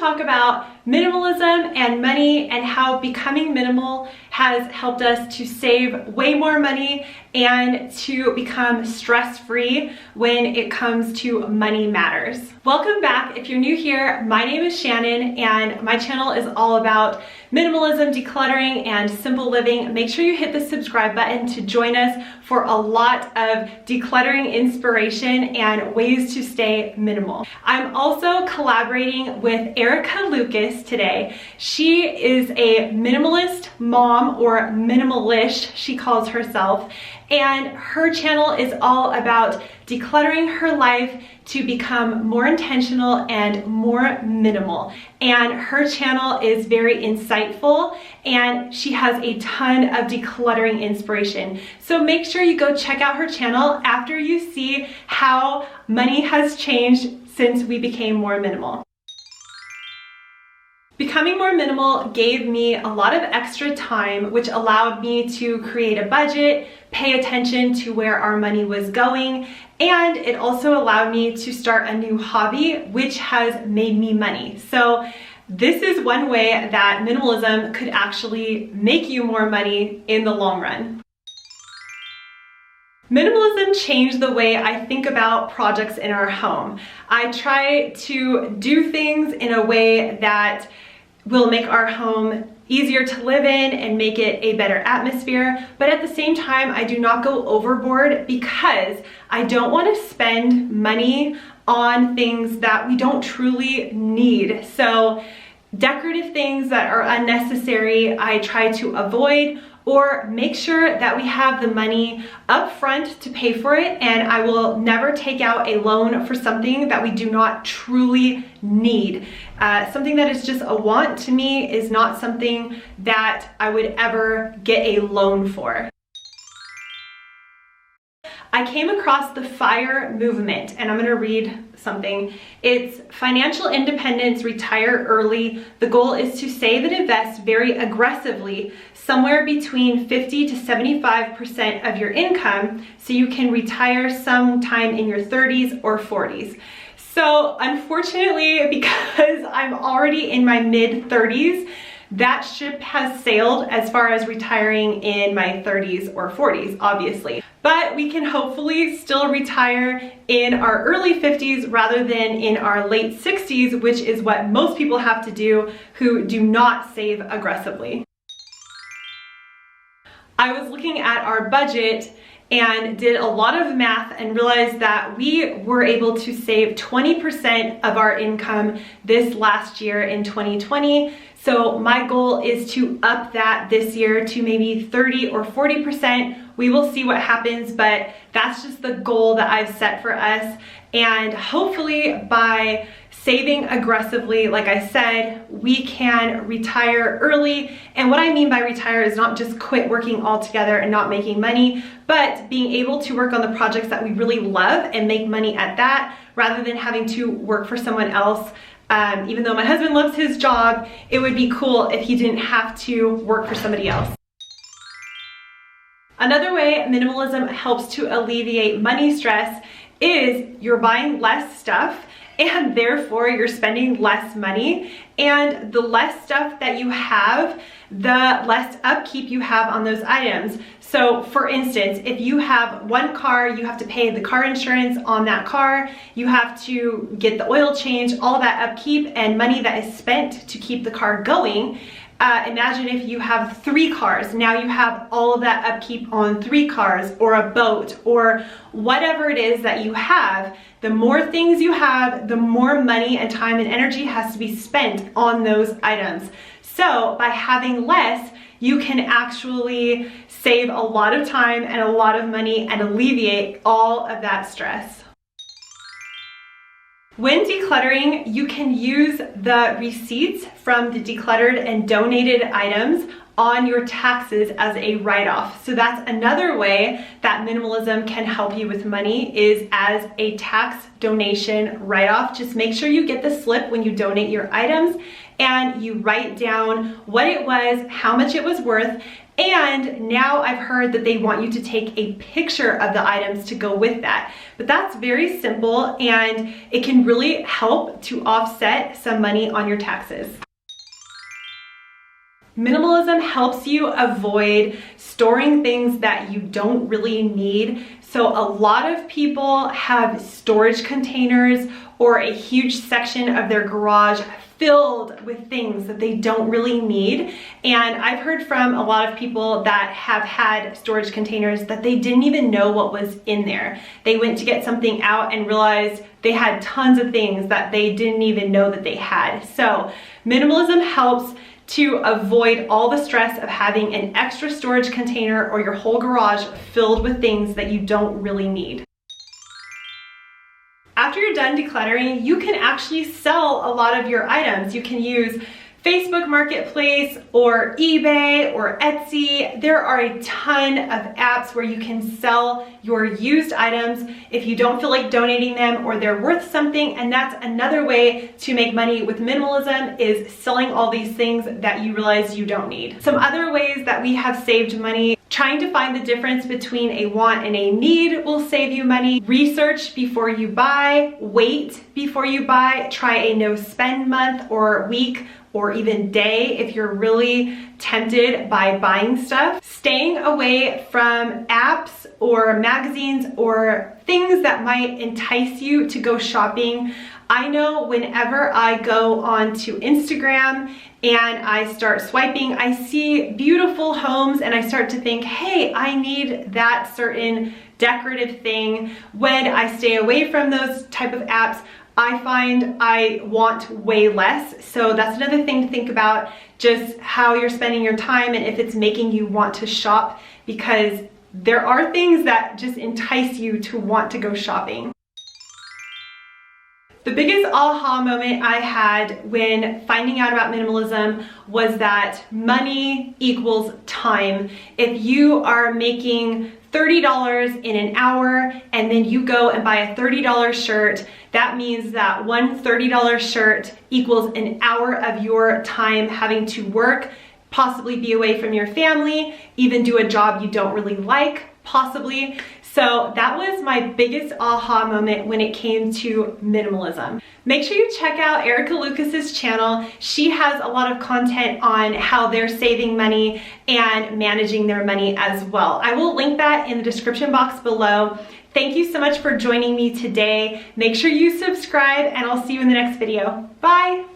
talk about minimalism and money and how becoming minimal has helped us to save way more money and to become stress-free when it comes to money matters. Welcome back. If you're new here, my name is Shannon and my channel is all about minimalism, decluttering, and simple living. Make sure you hit the subscribe button to join us for a lot of decluttering inspiration and ways to stay minimal. I'm also collaborating with Erica Lucas today. She is a minimalist mom, or minimalist, she calls herself, and her channel is all about decluttering her life to become more intentional and more minimal. And her channel is very insightful and she has a ton of decluttering inspiration. So make sure you go check out her channel after you see how money has changed since we became more minimal. Becoming more minimal gave me a lot of extra time, which allowed me to create a budget, pay attention to where our money was going, and it also allowed me to start a new hobby, which has made me money. So this is one way that minimalism could actually make you more money in the long run. Minimalism changed the way I think about projects in our home. I try to do things in a way that will make our home easier to live in and make it a better atmosphere, but at the same time, I do not go overboard because I don't want to spend money on things that we don't truly need. So decorative things that are unnecessary, I try to avoid, or make sure that we have the money up front to pay for it, and I will never take out a loan for something that we do not truly need. Something that is just a want to me is not something that I would ever get a loan for. I came across the FIRE movement, and I'm gonna read something. It's financial independence, retire early. The goal is to save and invest very aggressively, somewhere between 50 to 75% of your income, so you can retire sometime in your 30s or 40s. So unfortunately, because I'm already in my mid-30s, that ship has sailed as far as retiring in my 30s or 40s, obviously. But we can hopefully still retire in our early 50s rather than in our late 60s, which is what most people have to do who do not save aggressively. I was looking at our budget and did a lot of math and realized that we were able to save 20% of our income this last year in 2020. So my goal is to up that this year to maybe 30 or 40%. We will see what happens, but that's just the goal that I've set for us. And hopefully by saving aggressively, like I said, we can retire early. And what I mean by retire is not just quit working altogether and not making money, but being able to work on the projects that we really love and make money at that, rather than having to work for someone else. Even though my husband loves his job, it would be cool if he didn't have to work for somebody else. Another way minimalism helps to alleviate money stress is you're buying less stuff and therefore you're spending less money, and the less stuff that you have, the less upkeep you have on those items. So for instance, if you have one car, you have to pay the car insurance on that car, you have to get the oil change, all that upkeep and money that is spent to keep the car going. Imagine if you have 3 cars. Now you have all of that upkeep on 3 cars, or a boat, or whatever it is that you have. The more things you have, the more money and time and energy has to be spent on those items. So by having less, you can actually save a lot of time and a lot of money and alleviate all of that stress. When decluttering, you can use the receipts from the decluttered and donated items on your taxes as a write-off. So that's another way that minimalism can help you with money, is as a tax donation write-off. Just make sure you get the slip when you donate your items and you write down what it was, how much it was worth, And now I've heard that they want you to take a picture of the items to go with that. But that's very simple, and it can really help to offset some money on your taxes. Minimalism helps you avoid storing things that you don't really need. So a lot of people have storage containers or a huge section of their garage filled with things that they don't really need. And I've heard from a lot of people that have had storage containers that they didn't even know what was in there. They went to get something out and realized they had tons of things that they didn't even know that they had. So minimalism helps to avoid all the stress of having an extra storage container or your whole garage filled with things that you don't really need. After you're done decluttering, you can actually sell a lot of your items. You can use Facebook Marketplace or eBay or Etsy. There are a ton of apps where you can sell your used items if you don't feel like donating them or they're worth something. And that's another way to make money with minimalism, is selling all these things that you realize you don't need. Some other ways that we have saved money: trying to find the difference between a want and a need will save you money. Research before you buy, wait before you buy, try a no spend month or week or even day if you're really tempted by buying stuff. Staying away from apps or magazines or things that might entice you to go shopping. I know whenever I go onto Instagram and I start swiping, I see beautiful homes and I start to think, hey, I need that certain decorative thing. When I stay away from those type of apps, I find I want way less. So that's another thing to think about, just how you're spending your time and if it's making you want to shop, because there are things that just entice you to want to go shopping. The biggest aha moment I had when finding out about minimalism was that money equals time. If you are making $30 in an hour and then you go and buy a $30 shirt, that means that one $30 shirt equals an hour of your time having to work, possibly be away from your family, even do a job you don't really like, possibly. So that was my biggest aha moment when it came to minimalism. Make sure you check out Erica Lucas's channel. She has a lot of content on how they're saving money and managing their money as well. I will link that in the description box below. Thank you so much for joining me today. Make sure you subscribe and I'll see you in the next video. Bye.